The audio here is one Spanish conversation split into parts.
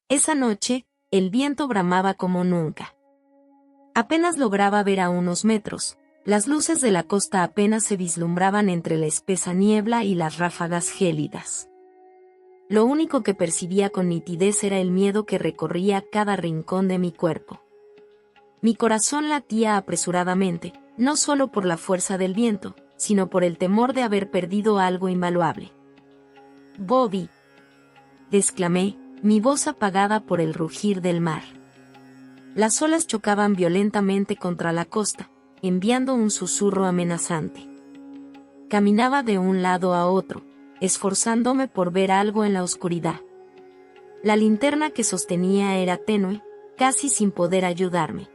Esa noche, el viento bramaba como nunca. Apenas lograba ver a unos metros. Las luces de la costa apenas se vislumbraban entre la espesa niebla y las ráfagas gélidas. Lo único que percibía con nitidez era el miedo que recorría cada rincón de mi cuerpo. Mi corazón latía apresuradamente, no solo por la fuerza del viento, sino por el temor de haber perdido algo invaluable. «Bobby», exclamé, mi voz apagada por el rugir del mar. Las olas chocaban violentamente contra la costa, enviando un susurro amenazante. Caminaba de un lado a otro, esforzándome por ver algo en la oscuridad. La linterna que sostenía era tenue, casi sin poder ayudarme.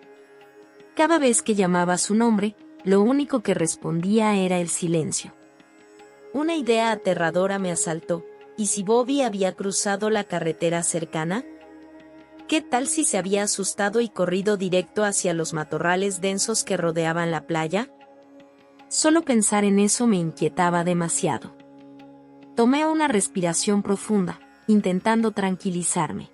Cada vez que llamaba su nombre, lo único que respondía era el silencio. Una idea aterradora me asaltó. ¿Y si Bobby había cruzado la carretera cercana? ¿Qué tal si se había asustado y corrido directo hacia los matorrales densos que rodeaban la playa? Solo pensar en eso me inquietaba demasiado. Tomé una respiración profunda, intentando tranquilizarme.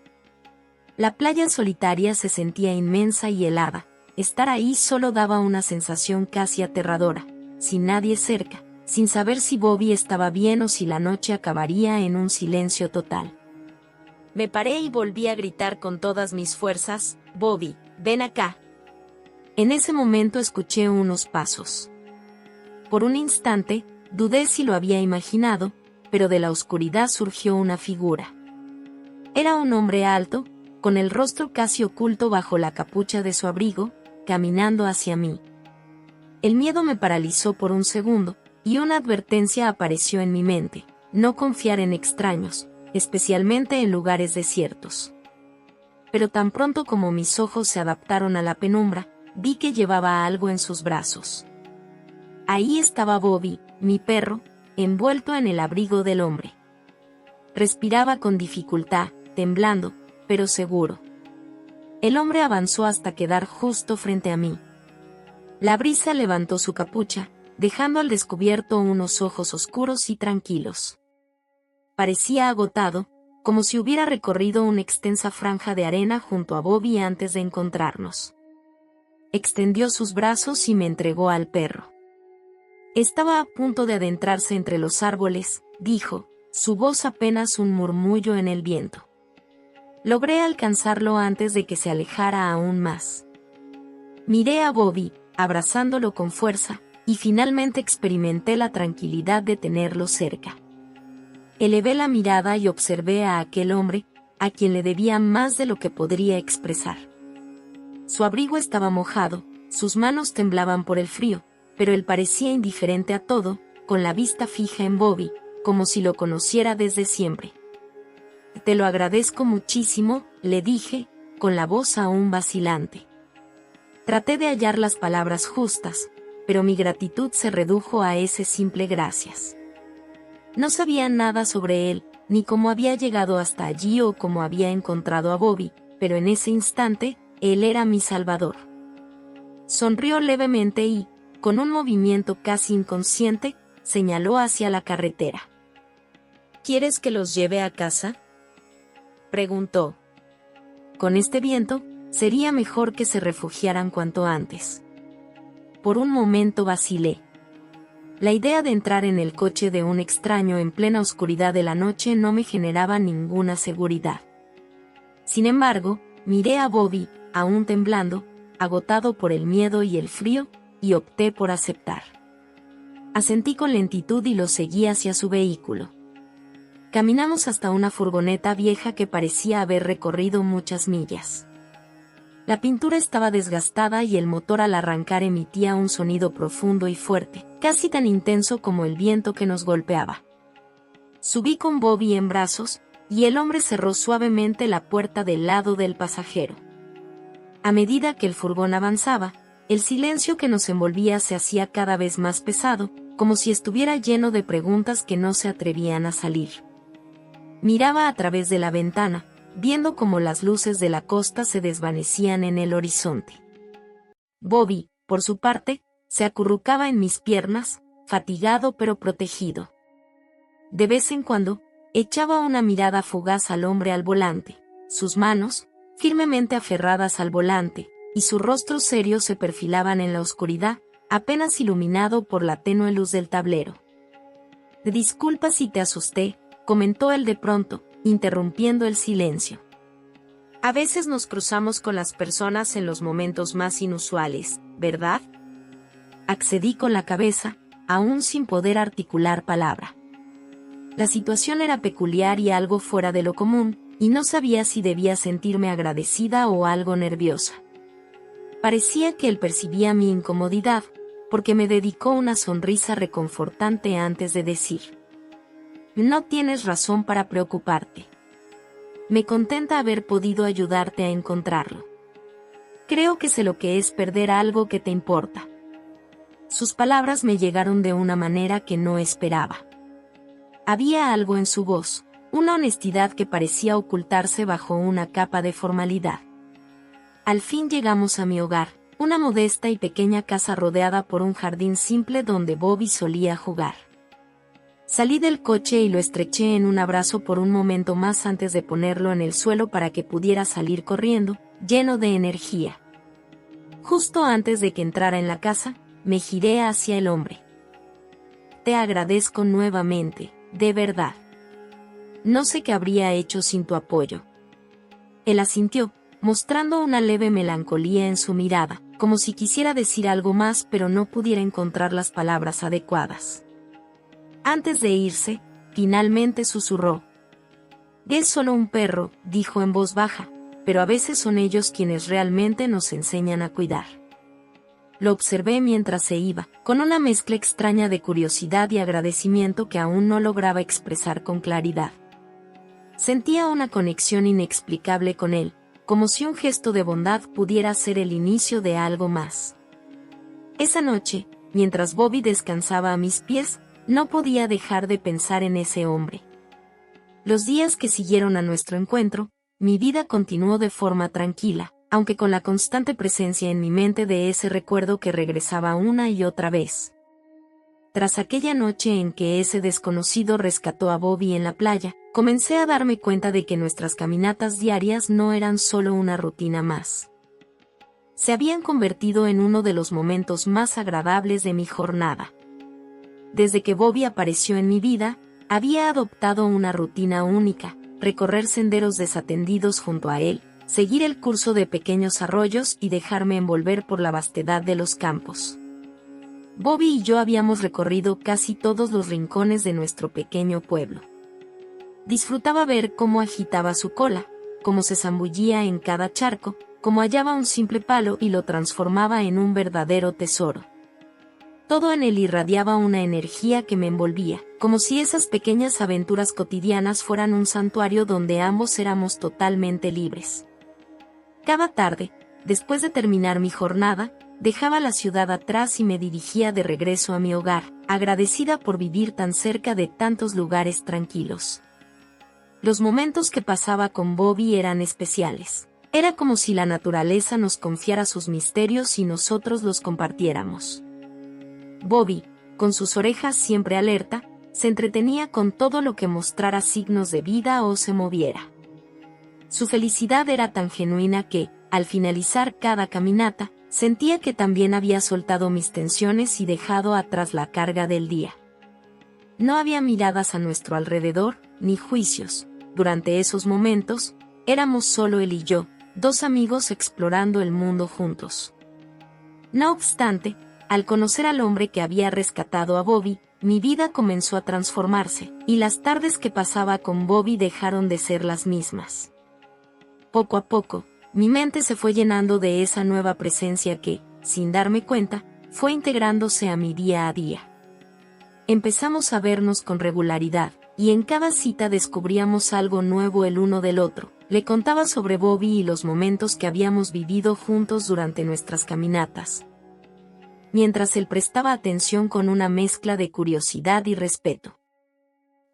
La playa solitaria se sentía inmensa y helada. Estar ahí solo daba una sensación casi aterradora, sin nadie cerca, sin saber si Bobby estaba bien o si la noche acabaría en un silencio total. Me paré y volví a gritar con todas mis fuerzas: «Bobby, ven acá». En ese momento escuché unos pasos. Por un instante, dudé si lo había imaginado, pero de la oscuridad surgió una figura. Era un hombre alto, con el rostro casi oculto bajo la capucha de su abrigo, caminando hacia mí. El miedo me paralizó por un segundo, y una advertencia apareció en mi mente: no confiar en extraños, especialmente en lugares desiertos. Pero tan pronto como mis ojos se adaptaron a la penumbra, vi que llevaba algo en sus brazos. Ahí estaba Bobby, mi perro, envuelto en el abrigo del hombre. Respiraba con dificultad, temblando, pero seguro. El hombre avanzó hasta quedar justo frente a mí. La brisa levantó su capucha, dejando al descubierto unos ojos oscuros y tranquilos. Parecía agotado, como si hubiera recorrido una extensa franja de arena junto a Bobby antes de encontrarnos. Extendió sus brazos y me entregó al perro. Estaba a punto de adentrarse entre los árboles, dijo, su voz apenas un murmullo en el viento. Logré alcanzarlo antes de que se alejara aún más. Miré a Bobby, abrazándolo con fuerza, y finalmente experimenté la tranquilidad de tenerlo cerca. Elevé la mirada y observé a aquel hombre, a quien le debía más de lo que podría expresar. Su abrigo estaba mojado, sus manos temblaban por el frío, pero él parecía indiferente a todo, con la vista fija en Bobby, como si lo conociera desde siempre. «Te lo agradezco muchísimo», le dije, con la voz aún vacilante. Traté de hallar las palabras justas, pero mi gratitud se redujo a ese simple gracias. No sabía nada sobre él, ni cómo había llegado hasta allí o cómo había encontrado a Bobby, pero en ese instante, él era mi salvador. Sonrió levemente y, con un movimiento casi inconsciente, señaló hacia la carretera. «¿Quieres que los lleve a casa?», preguntó. Con este viento, sería mejor que se refugiaran cuanto antes. Por un momento vacilé. La idea de entrar en el coche de un extraño en plena oscuridad de la noche no me generaba ninguna seguridad. Sin embargo, miré a Bobby, aún temblando, agotado por el miedo y el frío, y opté por aceptar. Asentí con lentitud y lo seguí hacia su vehículo. Caminamos hasta una furgoneta vieja que parecía haber recorrido muchas millas. La pintura estaba desgastada y el motor al arrancar emitía un sonido profundo y fuerte, casi tan intenso como el viento que nos golpeaba. Subí con Bobby en brazos, y el hombre cerró suavemente la puerta del lado del pasajero. A medida que el furgón avanzaba, el silencio que nos envolvía se hacía cada vez más pesado, como si estuviera lleno de preguntas que no se atrevían a salir. Miraba a través de la ventana, viendo cómo las luces de la costa se desvanecían en el horizonte. Bobby, por su parte, se acurrucaba en mis piernas, fatigado pero protegido. De vez en cuando, echaba una mirada fugaz al hombre al volante, sus manos, firmemente aferradas al volante, y su rostro serio se perfilaban en la oscuridad, apenas iluminado por la tenue luz del tablero. «Disculpa si te asusté», comentó él de pronto, interrumpiendo el silencio. «A veces nos cruzamos con las personas en los momentos más inusuales, ¿verdad?». Accedí con la cabeza, aún sin poder articular palabra. La situación era peculiar y algo fuera de lo común, y no sabía si debía sentirme agradecida o algo nerviosa. Parecía que él percibía mi incomodidad, porque me dedicó una sonrisa reconfortante antes de decir: «No tienes razón para preocuparte. Me contenta haber podido ayudarte a encontrarlo. Creo que sé lo que es perder algo que te importa». Sus palabras me llegaron de una manera que no esperaba. Había algo en su voz, una honestidad que parecía ocultarse bajo una capa de formalidad. Al fin llegamos a mi hogar, una modesta y pequeña casa rodeada por un jardín simple donde Bobby solía jugar. Salí del coche y lo estreché en un abrazo por un momento más antes de ponerlo en el suelo para que pudiera salir corriendo, lleno de energía. Justo antes de que entrara en la casa, me giré hacia el hombre. «Te agradezco nuevamente, de verdad. No sé qué habría hecho sin tu apoyo». Él asintió, mostrando una leve melancolía en su mirada, como si quisiera decir algo más pero no pudiera encontrar las palabras adecuadas. Antes de irse, finalmente susurró: «Es solo un perro», dijo en voz baja, «pero a veces son ellos quienes realmente nos enseñan a cuidar». Lo observé mientras se iba, con una mezcla extraña de curiosidad y agradecimiento que aún no lograba expresar con claridad. Sentía una conexión inexplicable con él, como si un gesto de bondad pudiera ser el inicio de algo más. Esa noche, mientras Bobby descansaba a mis pies, no podía dejar de pensar en ese hombre. Los días que siguieron a nuestro encuentro, mi vida continuó de forma tranquila, aunque con la constante presencia en mi mente de ese recuerdo que regresaba una y otra vez. Tras aquella noche en que ese desconocido rescató a Bobby en la playa, comencé a darme cuenta de que nuestras caminatas diarias no eran solo una rutina más. Se habían convertido en uno de los momentos más agradables de mi jornada. Desde que Bobby apareció en mi vida, había adoptado una rutina única: recorrer senderos desatendidos junto a él, seguir el curso de pequeños arroyos y dejarme envolver por la vastedad de los campos. Bobby y yo habíamos recorrido casi todos los rincones de nuestro pequeño pueblo. Disfrutaba ver cómo agitaba su cola, cómo se zambullía en cada charco, cómo hallaba un simple palo y lo transformaba en un verdadero tesoro. Todo en él irradiaba una energía que me envolvía, como si esas pequeñas aventuras cotidianas fueran un santuario donde ambos éramos totalmente libres. Cada tarde, después de terminar mi jornada, dejaba la ciudad atrás y me dirigía de regreso a mi hogar, agradecida por vivir tan cerca de tantos lugares tranquilos. Los momentos que pasaba con Bobby eran especiales. Era como si la naturaleza nos confiara sus misterios y nosotros los compartiéramos. Bobby, con sus orejas siempre alerta, se entretenía con todo lo que mostrara signos de vida o se moviera. Su felicidad era tan genuina que, al finalizar cada caminata, sentía que también había soltado mis tensiones y dejado atrás la carga del día. No había miradas a nuestro alrededor, ni juicios. Durante esos momentos, éramos solo él y yo, dos amigos explorando el mundo juntos. No obstante, al conocer al hombre que había rescatado a Bobby, mi vida comenzó a transformarse, y las tardes que pasaba con Bobby dejaron de ser las mismas. Poco a poco, mi mente se fue llenando de esa nueva presencia que, sin darme cuenta, fue integrándose a mi día a día. Empezamos a vernos con regularidad, y en cada cita descubríamos algo nuevo el uno del otro. Le contaba sobre Bobby y los momentos que habíamos vivido juntos durante nuestras caminatas, mientras él prestaba atención con una mezcla de curiosidad y respeto.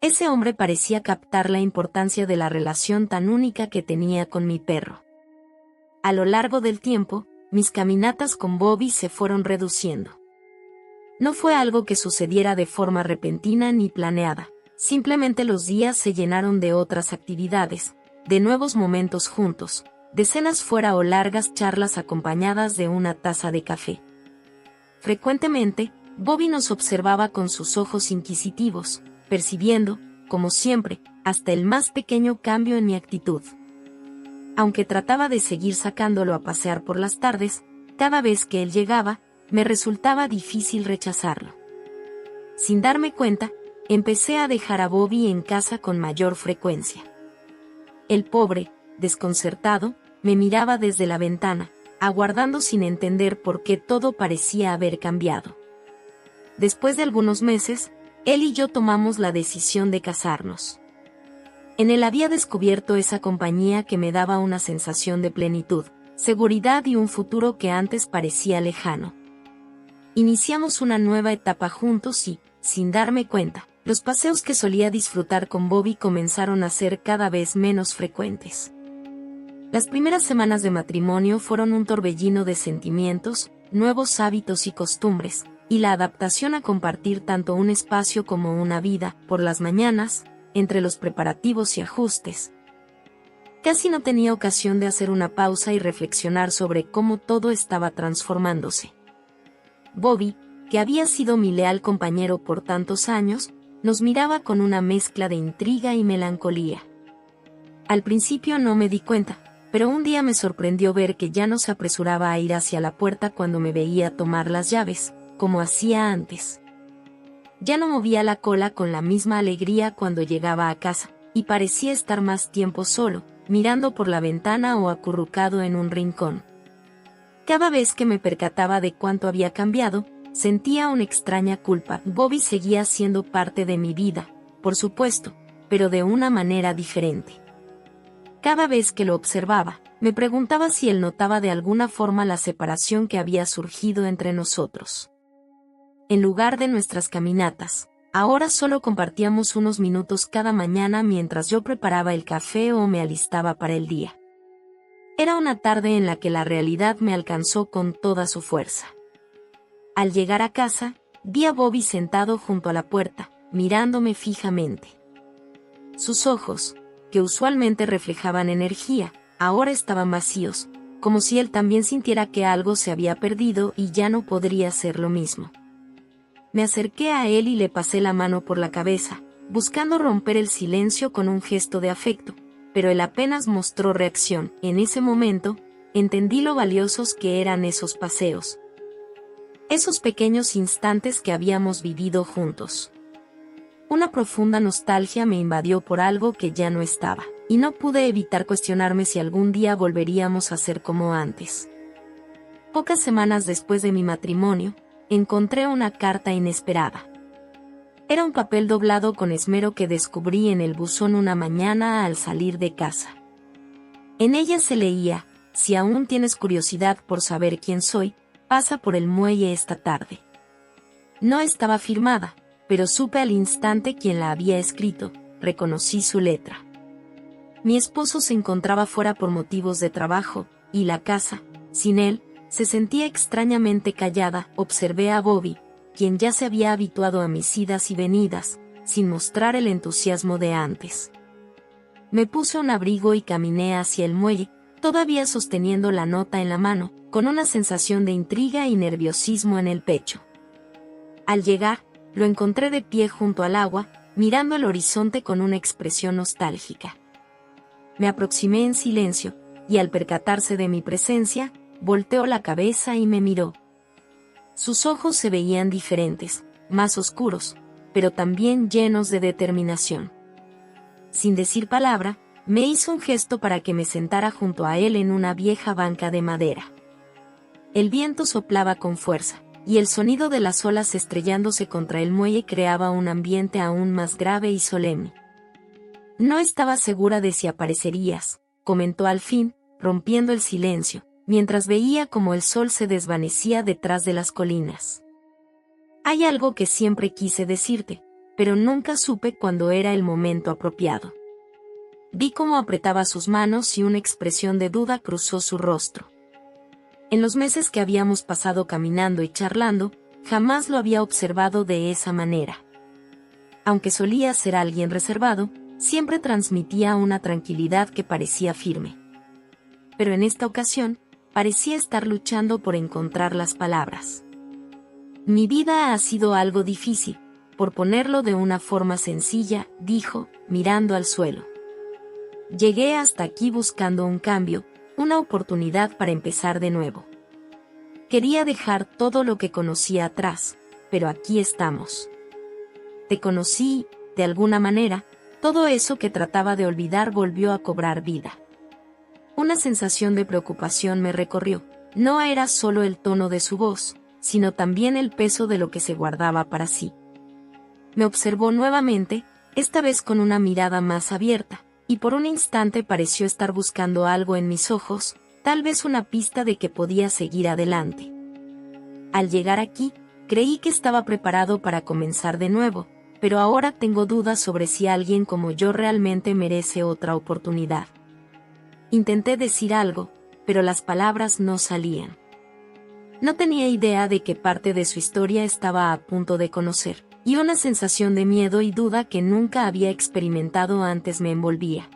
Ese hombre parecía captar la importancia de la relación tan única que tenía con mi perro. A lo largo del tiempo, mis caminatas con Bobby se fueron reduciendo. No fue algo que sucediera de forma repentina ni planeada, simplemente los días se llenaron de otras actividades, de nuevos momentos juntos, de cenas fuera o largas charlas acompañadas de una taza de café. Frecuentemente, Bobby nos observaba con sus ojos inquisitivos, percibiendo, como siempre, hasta el más pequeño cambio en mi actitud. Aunque trataba de seguir sacándolo a pasear por las tardes, cada vez que él llegaba, me resultaba difícil rechazarlo. Sin darme cuenta, empecé a dejar a Bobby en casa con mayor frecuencia. El pobre, desconcertado, me miraba desde la ventana, aguardando sin entender por qué todo parecía haber cambiado. Después de algunos meses, él y yo tomamos la decisión de casarnos. En él había descubierto esa compañía que me daba una sensación de plenitud, seguridad y un futuro que antes parecía lejano. Iniciamos una nueva etapa juntos y, sin darme cuenta, los paseos que solía disfrutar con Bobby comenzaron a ser cada vez menos frecuentes. Las primeras semanas de matrimonio fueron un torbellino de sentimientos, nuevos hábitos y costumbres, y la adaptación a compartir tanto un espacio como una vida, por las mañanas, entre los preparativos y ajustes. Casi no tenía ocasión de hacer una pausa y reflexionar sobre cómo todo estaba transformándose. Bobby, que había sido mi leal compañero por tantos años, nos miraba con una mezcla de intriga y melancolía. Al principio no me di cuenta, pero un día me sorprendió ver que ya no se apresuraba a ir hacia la puerta cuando me veía tomar las llaves, como hacía antes. Ya no movía la cola con la misma alegría cuando llegaba a casa, y parecía estar más tiempo solo, mirando por la ventana o acurrucado en un rincón. Cada vez que me percataba de cuánto había cambiado, sentía una extraña culpa. Bobby seguía siendo parte de mi vida, por supuesto, pero de una manera diferente. Cada vez que lo observaba, me preguntaba si él notaba de alguna forma la separación que había surgido entre nosotros. En lugar de nuestras caminatas, ahora solo compartíamos unos minutos cada mañana mientras yo preparaba el café o me alistaba para el día. Era una tarde en la que la realidad me alcanzó con toda su fuerza. Al llegar a casa, vi a Bobby sentado junto a la puerta, mirándome fijamente. Sus ojos, que usualmente reflejaban energía, ahora estaban vacíos, como si él también sintiera que algo se había perdido y ya no podría ser lo mismo. Me acerqué a él y le pasé la mano por la cabeza, buscando romper el silencio con un gesto de afecto, pero él apenas mostró reacción. En ese momento, entendí lo valiosos que eran esos paseos. Esos pequeños instantes que habíamos vivido juntos. Una profunda nostalgia me invadió por algo que ya no estaba, y no pude evitar cuestionarme si algún día volveríamos a ser como antes. Pocas semanas después de mi matrimonio, encontré una carta inesperada. Era un papel doblado con esmero que descubrí en el buzón una mañana al salir de casa. En ella se leía: si aún tienes curiosidad por saber quién soy, pasa por el muelle esta tarde. No estaba firmada, pero supe al instante quién la había escrito. Reconocí su letra. Mi esposo se encontraba fuera por motivos de trabajo, y la casa, sin él, se sentía extrañamente callada. Observé a Bobby, quien ya se había habituado a mis idas y venidas, sin mostrar el entusiasmo de antes. Me puse un abrigo y caminé hacia el muelle, todavía sosteniendo la nota en la mano, con una sensación de intriga y nerviosismo en el pecho. Al llegar, lo encontré de pie junto al agua, mirando el horizonte con una expresión nostálgica. Me aproximé en silencio, y al percatarse de mi presencia, volteó la cabeza y me miró. Sus ojos se veían diferentes, más oscuros, pero también llenos de determinación. Sin decir palabra, me hizo un gesto para que me sentara junto a él en una vieja banca de madera. El viento soplaba con fuerza, y el sonido de las olas estrellándose contra el muelle creaba un ambiente aún más grave y solemne. No estaba segura de si aparecerías, comentó al fin, rompiendo el silencio, mientras veía cómo el sol se desvanecía detrás de las colinas. Hay algo que siempre quise decirte, pero nunca supe cuándo era el momento apropiado. Vi cómo apretaba sus manos y una expresión de duda cruzó su rostro. En los meses que habíamos pasado caminando y charlando, jamás lo había observado de esa manera. Aunque solía ser alguien reservado, siempre transmitía una tranquilidad que parecía firme. Pero en esta ocasión, parecía estar luchando por encontrar las palabras. Mi vida ha sido algo difícil, por ponerlo de una forma sencilla, dijo, mirando al suelo. Llegué hasta aquí buscando un cambio, una oportunidad para empezar de nuevo. Quería dejar todo lo que conocía atrás, pero aquí estamos. Te conocí, de alguna manera, todo eso que trataba de olvidar volvió a cobrar vida. Una sensación de preocupación me recorrió. No era solo el tono de su voz, sino también el peso de lo que se guardaba para sí. Me observó nuevamente, esta vez con una mirada más abierta, y por un instante pareció estar buscando algo en mis ojos, tal vez una pista de que podía seguir adelante. Al llegar aquí, creí que estaba preparado para comenzar de nuevo, pero ahora tengo dudas sobre si alguien como yo realmente merece otra oportunidad. Intenté decir algo, pero las palabras no salían. No tenía idea de qué parte de su historia estaba a punto de conocer, y una sensación de miedo y duda que nunca había experimentado antes me envolvía.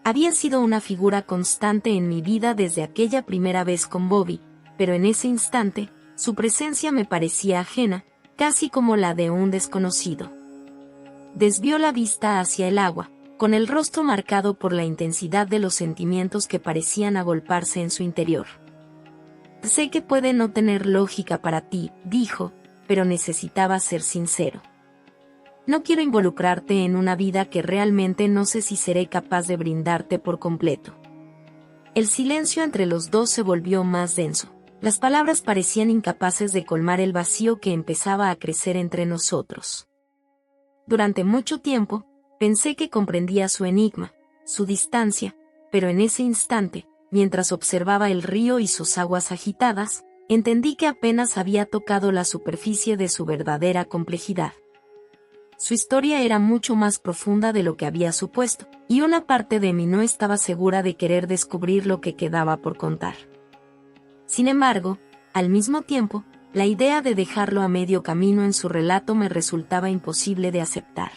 Había sido una figura constante en mi vida desde aquella primera vez con Bobby, pero en ese instante, su presencia me parecía ajena, casi como la de un desconocido. Desvió la vista hacia el agua, con el rostro marcado por la intensidad de los sentimientos que parecían agolparse en su interior. Sé que puede no tener lógica para ti, dijo, pero necesitaba ser sincero. No quiero involucrarte en una vida que realmente no sé si seré capaz de brindarte por completo. El silencio entre los dos se volvió más denso. Las palabras parecían incapaces de colmar el vacío que empezaba a crecer entre nosotros. Durante mucho tiempo, pensé que comprendía su enigma, su distancia, pero en ese instante, mientras observaba el río y sus aguas agitadas, entendí que apenas había tocado la superficie de su verdadera complejidad. Su historia era mucho más profunda de lo que había supuesto, y una parte de mí no estaba segura de querer descubrir lo que quedaba por contar. Sin embargo, al mismo tiempo, la idea de dejarlo a medio camino en su relato me resultaba imposible de aceptar.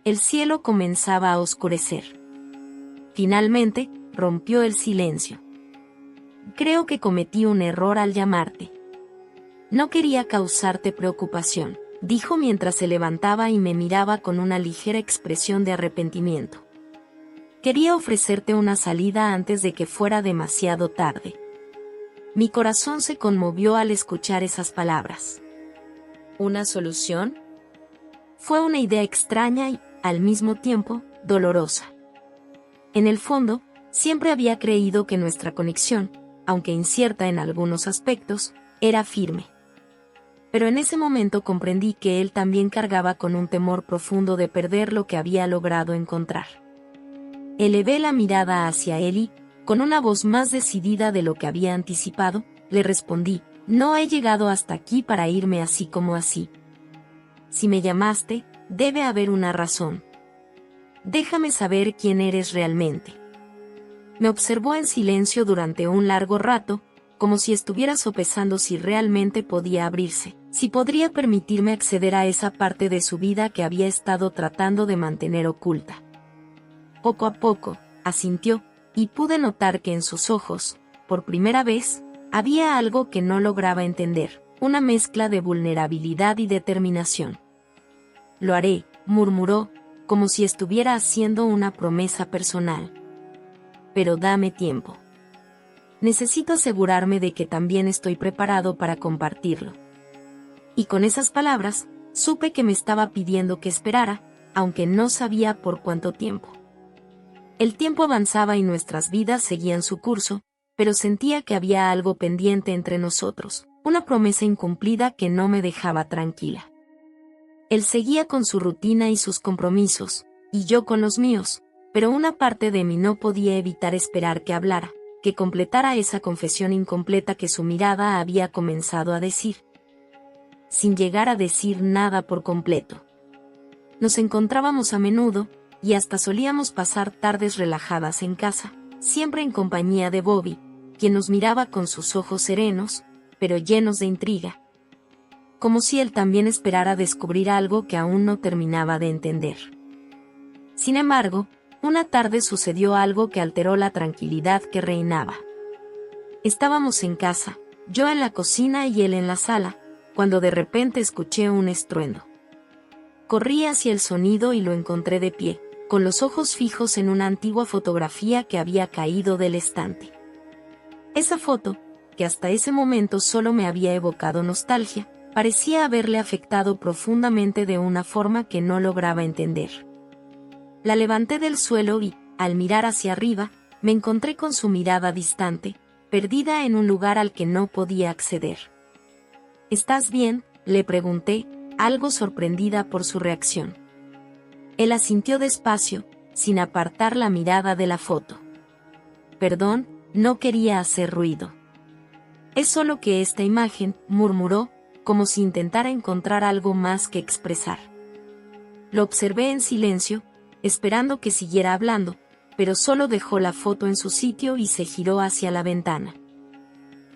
El cielo comenzaba a oscurecer. Finalmente, rompió el silencio. Creo que cometí un error al llamarte. No quería causarte preocupación, dijo mientras se levantaba y me miraba con una ligera expresión de arrepentimiento. Quería ofrecerte una salida antes de que fuera demasiado tarde. Mi corazón se conmovió al escuchar esas palabras. ¿Una solución? Fue una idea extraña y, al mismo tiempo, dolorosa. En el fondo, siempre había creído que nuestra conexión, aunque incierta en algunos aspectos, era firme. Pero en ese momento comprendí que él también cargaba con un temor profundo de perder lo que había logrado encontrar. Elevé la mirada hacia él y, con una voz más decidida de lo que había anticipado, le respondí, no he llegado hasta aquí para irme así como así. Si me llamaste, debe haber una razón. Déjame saber quién eres realmente. Me observó en silencio durante un largo rato, como si estuviera sopesando si realmente podía abrirse, si podría permitirme acceder a esa parte de su vida que había estado tratando de mantener oculta. Poco a poco, asintió, y pude notar que en sus ojos, por primera vez, había algo que no lograba entender, una mezcla de vulnerabilidad y determinación. Lo haré, murmuró, como si estuviera haciendo una promesa personal. Pero dame tiempo. Necesito asegurarme de que también estoy preparado para compartirlo. Y con esas palabras, supe que me estaba pidiendo que esperara, aunque no sabía por cuánto tiempo. El tiempo avanzaba y nuestras vidas seguían su curso, pero sentía que había algo pendiente entre nosotros, una promesa incumplida que no me dejaba tranquila. Él seguía con su rutina y sus compromisos, y yo con los míos, pero una parte de mí no podía evitar esperar que hablara, que completara esa confesión incompleta que su mirada había comenzado a decir, sin llegar a decir nada por completo. Nos encontrábamos a menudo, y hasta solíamos pasar tardes relajadas en casa, siempre en compañía de Bobby, quien nos miraba con sus ojos serenos, pero llenos de intriga, como si él también esperara descubrir algo que aún no terminaba de entender. Sin embargo, una tarde sucedió algo que alteró la tranquilidad que reinaba. Estábamos en casa, yo en la cocina y él en la sala, cuando de repente escuché un estruendo. Corrí hacia el sonido y lo encontré de pie, con los ojos fijos en una antigua fotografía que había caído del estante. Esa foto, que hasta ese momento solo me había evocado nostalgia, parecía haberle afectado profundamente de una forma que no lograba entender. La levanté del suelo y, al mirar hacia arriba, me encontré con su mirada distante, perdida en un lugar al que no podía acceder. ¿Estás bien?, le pregunté, algo sorprendida por su reacción. Él asintió despacio, sin apartar la mirada de la foto. Perdón, no quería hacer ruido. Es solo que esta imagen, murmuró, como si intentara encontrar algo más que expresar. Lo observé en silencio, esperando que siguiera hablando, pero solo dejó la foto en su sitio y se giró hacia la ventana.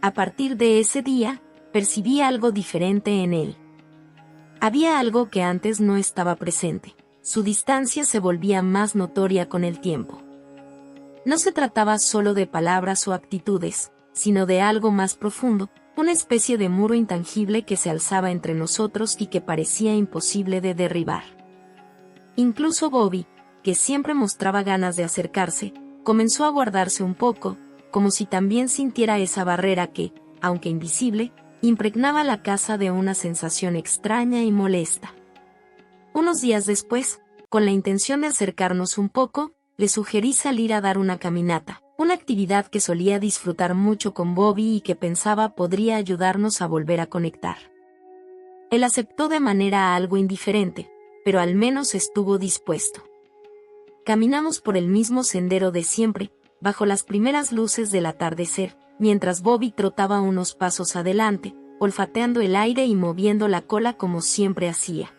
A partir de ese día, percibí algo diferente en él. Había algo que antes no estaba presente. Su distancia se volvía más notoria con el tiempo. No se trataba solo de palabras o actitudes, sino de algo más profundo, una especie de muro intangible que se alzaba entre nosotros y que parecía imposible de derribar. Incluso Bobby, que siempre mostraba ganas de acercarse, comenzó a guardarse un poco, como si también sintiera esa barrera que, aunque invisible, impregnaba la casa de una sensación extraña y molesta. Unos días después, con la intención de acercarnos un poco, le sugerí salir a dar una caminata, una actividad que solía disfrutar mucho con Bobby y que pensaba podría ayudarnos a volver a conectar. Él aceptó de manera algo indiferente, pero al menos estuvo dispuesto. Caminamos por el mismo sendero de siempre, bajo las primeras luces del atardecer, mientras Bobby trotaba unos pasos adelante, olfateando el aire y moviendo la cola como siempre hacía.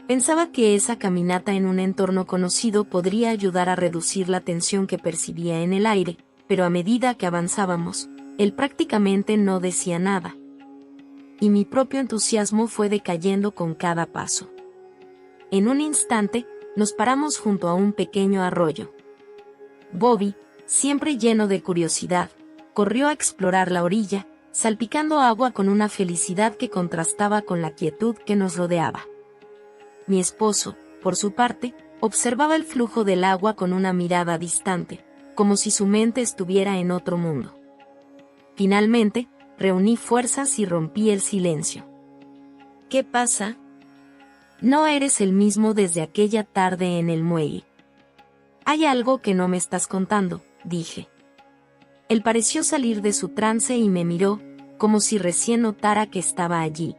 Pensaba que esa caminata en un entorno conocido podría ayudar a reducir la tensión que percibía en el aire, pero a medida que avanzábamos, él prácticamente no decía nada. Y mi propio entusiasmo fue decayendo con cada paso. En un instante, nos paramos junto a un pequeño arroyo. Bobby, siempre lleno de curiosidad, corrió a explorar la orilla, salpicando agua con una felicidad que contrastaba con la quietud que nos rodeaba. Mi esposo, por su parte, observaba el flujo del agua con una mirada distante, como si su mente estuviera en otro mundo. Finalmente, reuní fuerzas y rompí el silencio. ¿Qué pasa? No eres el mismo desde aquella tarde en el muelle. Hay algo que no me estás contando, dije. Él pareció salir de su trance y me miró, como si recién notara que estaba allí.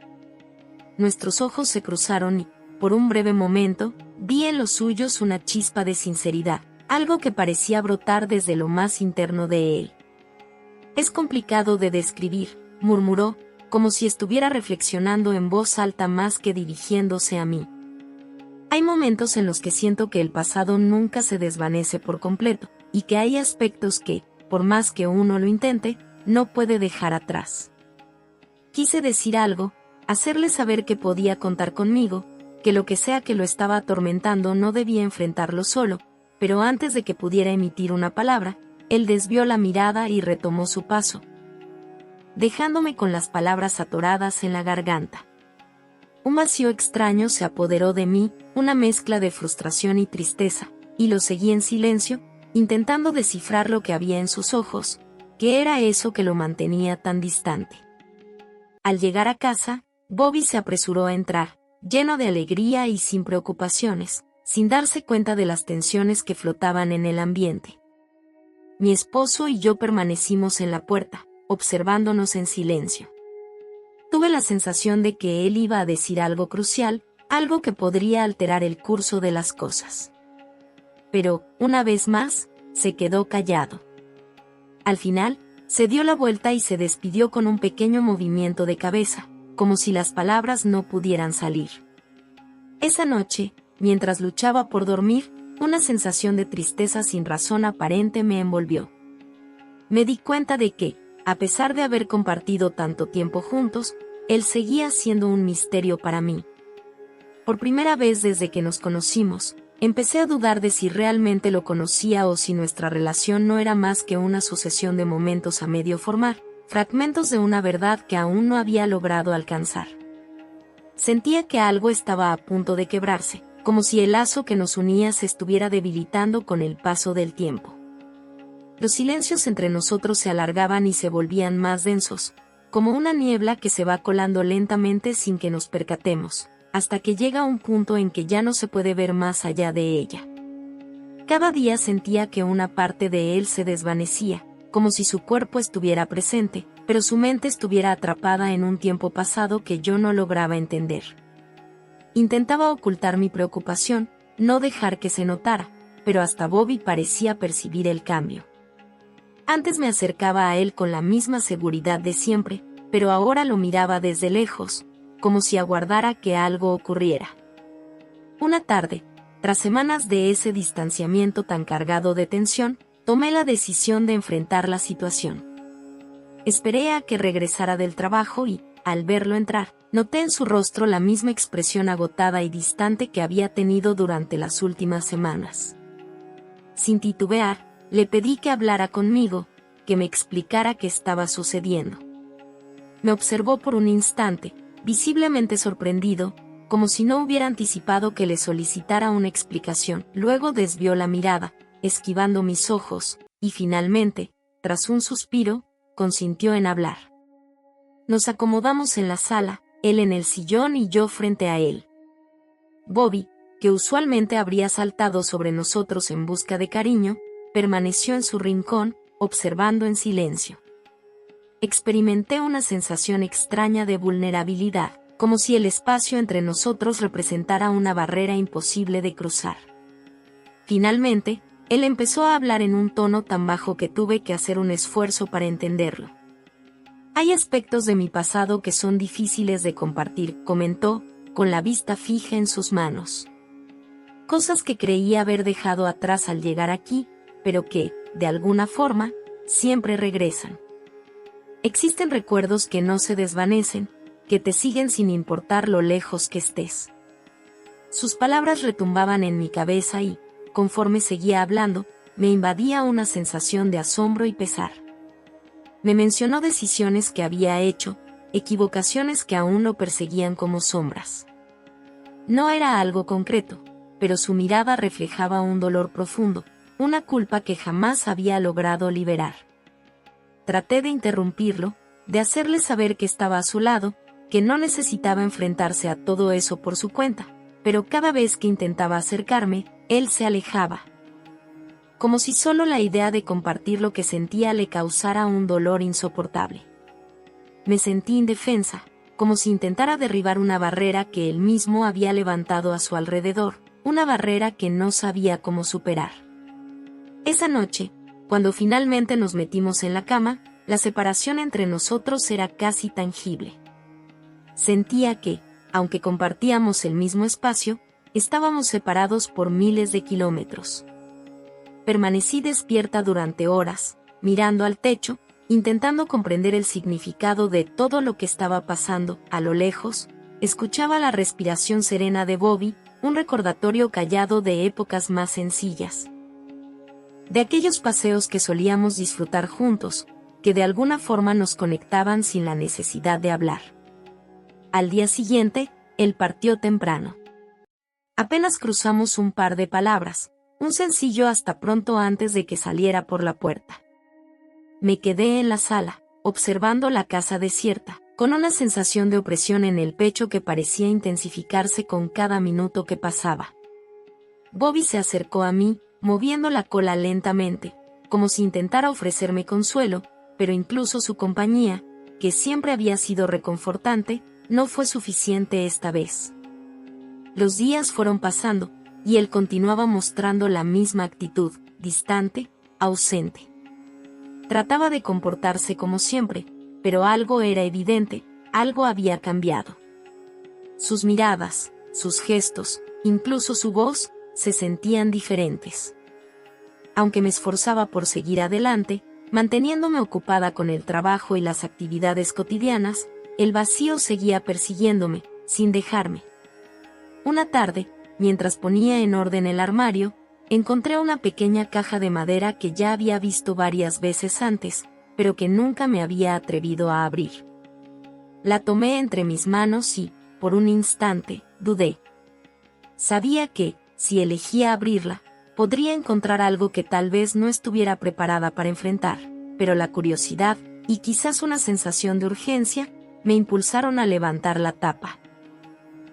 Nuestros ojos se cruzaron y, por un breve momento, vi en los suyos una chispa de sinceridad, algo que parecía brotar desde lo más interno de él. Es complicado de describir, murmuró, como si estuviera reflexionando en voz alta más que dirigiéndose a mí. Hay momentos en los que siento que el pasado nunca se desvanece por completo, y que hay aspectos que, por más que uno lo intente, no puede dejar atrás. Quise decir algo, hacerle saber que podía contar conmigo, que lo que sea que lo estaba atormentando no debía enfrentarlo solo, pero antes de que pudiera emitir una palabra, él desvió la mirada y retomó su paso, dejándome con las palabras atoradas en la garganta. Un vacío extraño se apoderó de mí, una mezcla de frustración y tristeza, y lo seguí en silencio, intentando descifrar lo que había en sus ojos, que era eso que lo mantenía tan distante. Al llegar a casa, Bobby se apresuró a entrar, lleno de alegría y sin preocupaciones, sin darse cuenta de las tensiones que flotaban en el ambiente. Mi esposo y yo permanecimos en la puerta, observándonos en silencio. Tuve la sensación de que él iba a decir algo crucial, algo que podría alterar el curso de las cosas. Pero, una vez más, se quedó callado. Al final, se dio la vuelta y se despidió con un pequeño movimiento de cabeza, como si las palabras no pudieran salir. Esa noche, mientras luchaba por dormir, una sensación de tristeza sin razón aparente me envolvió. Me di cuenta de que, a pesar de haber compartido tanto tiempo juntos, él seguía siendo un misterio para mí. Por primera vez desde que nos conocimos, Empecé a dudar de si realmente lo conocía o si nuestra relación no era más que una sucesión de momentos a medio formar, fragmentos de una verdad que aún no había logrado alcanzar. Sentía que algo estaba a punto de quebrarse, como si el lazo que nos unía se estuviera debilitando con el paso del tiempo. Los silencios entre nosotros se alargaban y se volvían más densos, como una niebla que se va colando lentamente sin que nos percatemos, hasta que llega un punto en que ya no se puede ver más allá de ella. Cada día sentía que una parte de él se desvanecía, como si su cuerpo estuviera presente, pero su mente estuviera atrapada en un tiempo pasado que yo no lograba entender. Intentaba ocultar mi preocupación, no dejar que se notara, pero hasta Bobby parecía percibir el cambio. Antes me acercaba a él con la misma seguridad de siempre, pero ahora lo miraba desde lejos, como si aguardara que algo ocurriera. Una tarde, tras semanas de ese distanciamiento tan cargado de tensión, tomé la decisión de enfrentar la situación. Esperé a que regresara del trabajo y, al verlo entrar, noté en su rostro la misma expresión agotada y distante que había tenido durante las últimas semanas. Sin titubear, le pedí que hablara conmigo, que me explicara qué estaba sucediendo. Me observó por un instante, visiblemente sorprendido, como si no hubiera anticipado que le solicitara una explicación. Luego desvió la mirada, esquivando mis ojos, y finalmente, tras un suspiro, consintió en hablar. Nos acomodamos en la sala, él en el sillón y yo frente a él. Bobby, que usualmente habría saltado sobre nosotros en busca de cariño, permaneció en su rincón, observando en silencio. Experimenté una sensación extraña de vulnerabilidad, como si el espacio entre nosotros representara una barrera imposible de cruzar. Finalmente, él empezó a hablar en un tono tan bajo que tuve que hacer un esfuerzo para entenderlo. Hay aspectos de mi pasado que son difíciles de compartir, comentó, con la vista fija en sus manos. Cosas que creía haber dejado atrás al llegar aquí, pero que, de alguna forma, siempre regresan. Existen recuerdos que no se desvanecen, que te siguen sin importar lo lejos que estés. Sus palabras retumbaban en mi cabeza y, conforme seguía hablando, me invadía una sensación de asombro y pesar. Me mencionó decisiones que había hecho, equivocaciones que aún lo perseguían como sombras. No era algo concreto, pero su mirada reflejaba un dolor profundo, una culpa que jamás había logrado liberar. Traté de interrumpirlo, de hacerle saber que estaba a su lado, que no necesitaba enfrentarse a todo eso por su cuenta, pero cada vez que intentaba acercarme, él se alejaba. Como si solo la idea de compartir lo que sentía le causara un dolor insoportable. Me sentí indefensa, como si intentara derribar una barrera que él mismo había levantado a su alrededor, una barrera que no sabía cómo superar. Esa noche, cuando finalmente nos metimos en la cama, la separación entre nosotros era casi tangible. Sentía que, aunque compartíamos el mismo espacio, estábamos separados por miles de kilómetros. Permanecí despierta durante horas, mirando al techo, intentando comprender el significado de todo lo que estaba pasando. A lo lejos, escuchaba la respiración serena de Bobby, un recordatorio callado de épocas más sencillas. De aquellos paseos que solíamos disfrutar juntos, que de alguna forma nos conectaban sin la necesidad de hablar. Al día siguiente, él partió temprano. Apenas cruzamos un par de palabras, un sencillo hasta pronto antes de que saliera por la puerta. Me quedé en la sala, observando la casa desierta, con una sensación de opresión en el pecho que parecía intensificarse con cada minuto que pasaba. Bobby se acercó a mí, moviendo la cola lentamente, como si intentara ofrecerme consuelo, pero incluso su compañía, que siempre había sido reconfortante, no fue suficiente esta vez. Los días fueron pasando, y él continuaba mostrando la misma actitud, distante, ausente. Trataba de comportarse como siempre, pero algo era evidente, algo había cambiado. Sus miradas, sus gestos, incluso su voz, se sentían diferentes. Aunque me esforzaba por seguir adelante, manteniéndome ocupada con el trabajo y las actividades cotidianas, el vacío seguía persiguiéndome, sin dejarme. Una tarde, mientras ponía en orden el armario, encontré una pequeña caja de madera que ya había visto varias veces antes, pero que nunca me había atrevido a abrir. La tomé entre mis manos y, por un instante, dudé. Sabía que, si elegía abrirla, podría encontrar algo que tal vez no estuviera preparada para enfrentar, pero la curiosidad, y quizás una sensación de urgencia, me impulsaron a levantar la tapa.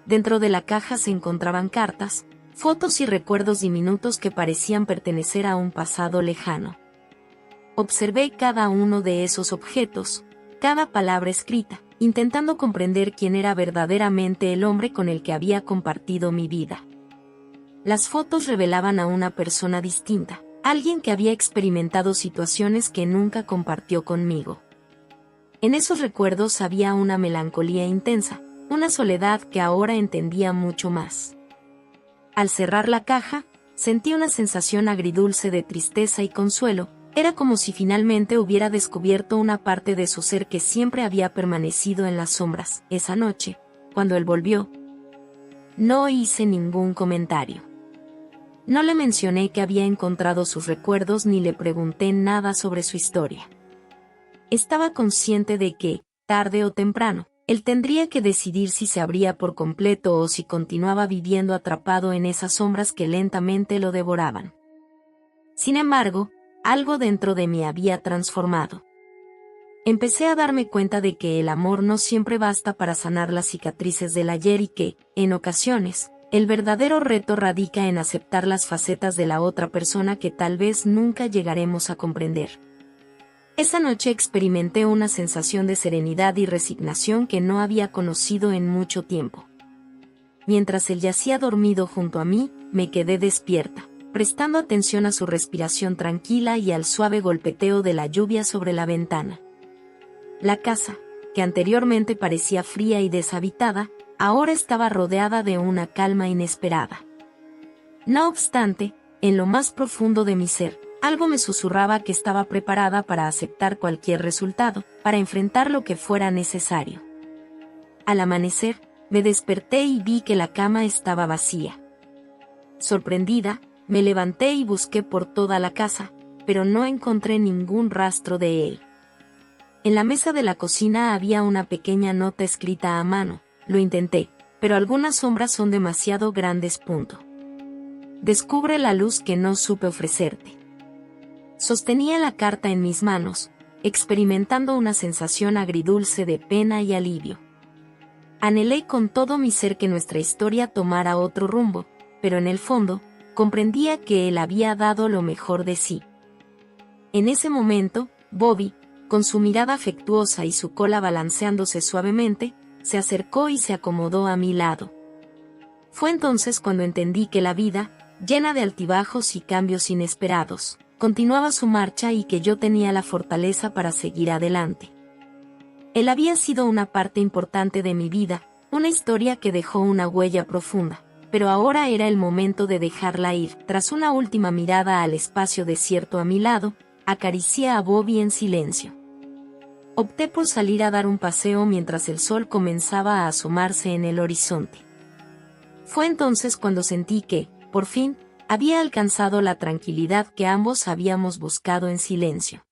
Dentro de la caja se encontraban cartas, fotos y recuerdos diminutos que parecían pertenecer a un pasado lejano. Observé cada uno de esos objetos, cada palabra escrita, intentando comprender quién era verdaderamente el hombre con el que había compartido mi vida. Las fotos revelaban a una persona distinta, alguien que había experimentado situaciones que nunca compartió conmigo. En esos recuerdos había una melancolía intensa, una soledad que ahora entendía mucho más. Al cerrar la caja, sentí una sensación agridulce de tristeza y consuelo. Era como si finalmente hubiera descubierto una parte de su ser que siempre había permanecido en las sombras. Esa noche, cuando él volvió, no hice ningún comentario. No le mencioné que había encontrado sus recuerdos ni le pregunté nada sobre su historia. Estaba consciente de que, tarde o temprano, él tendría que decidir si se abría por completo o si continuaba viviendo atrapado en esas sombras que lentamente lo devoraban. Sin embargo, algo dentro de mí había transformado. Empecé a darme cuenta de que el amor no siempre basta para sanar las cicatrices del ayer y que, en ocasiones, el verdadero reto radica en aceptar las facetas de la otra persona que tal vez nunca llegaremos a comprender. Esa noche experimenté una sensación de serenidad y resignación que no había conocido en mucho tiempo. Mientras él yacía dormido junto a mí, me quedé despierta, prestando atención a su respiración tranquila y al suave golpeteo de la lluvia sobre la ventana. La casa, que anteriormente parecía fría y deshabitada, ahora estaba rodeada de una calma inesperada. No obstante, en lo más profundo de mi ser, algo me susurraba que estaba preparada para aceptar cualquier resultado, para enfrentar lo que fuera necesario. Al amanecer, me desperté y vi que la cama estaba vacía. Sorprendida, me levanté y busqué por toda la casa, pero no encontré ningún rastro de él. En la mesa de la cocina había una pequeña nota escrita a mano. Lo intenté, pero algunas sombras son demasiado grandes. Descubre la luz que no supe ofrecerte. Sostenía la carta en mis manos, experimentando una sensación agridulce de pena y alivio. Anhelé con todo mi ser que nuestra historia tomara otro rumbo, pero en el fondo, comprendía que él había dado lo mejor de sí. En ese momento, Bobby, con su mirada afectuosa y su cola balanceándose suavemente, se acercó y se acomodó a mi lado. Fue entonces cuando entendí que la vida, llena de altibajos y cambios inesperados, continuaba su marcha y que yo tenía la fortaleza para seguir adelante. Él había sido una parte importante de mi vida, una historia que dejó una huella profunda, pero ahora era el momento de dejarla ir. Tras una última mirada al espacio desierto a mi lado, acaricié a Bobby en silencio. Opté por salir a dar un paseo mientras el sol comenzaba a asomarse en el horizonte. Fue entonces cuando sentí que, por fin, había alcanzado la tranquilidad que ambos habíamos buscado en silencio.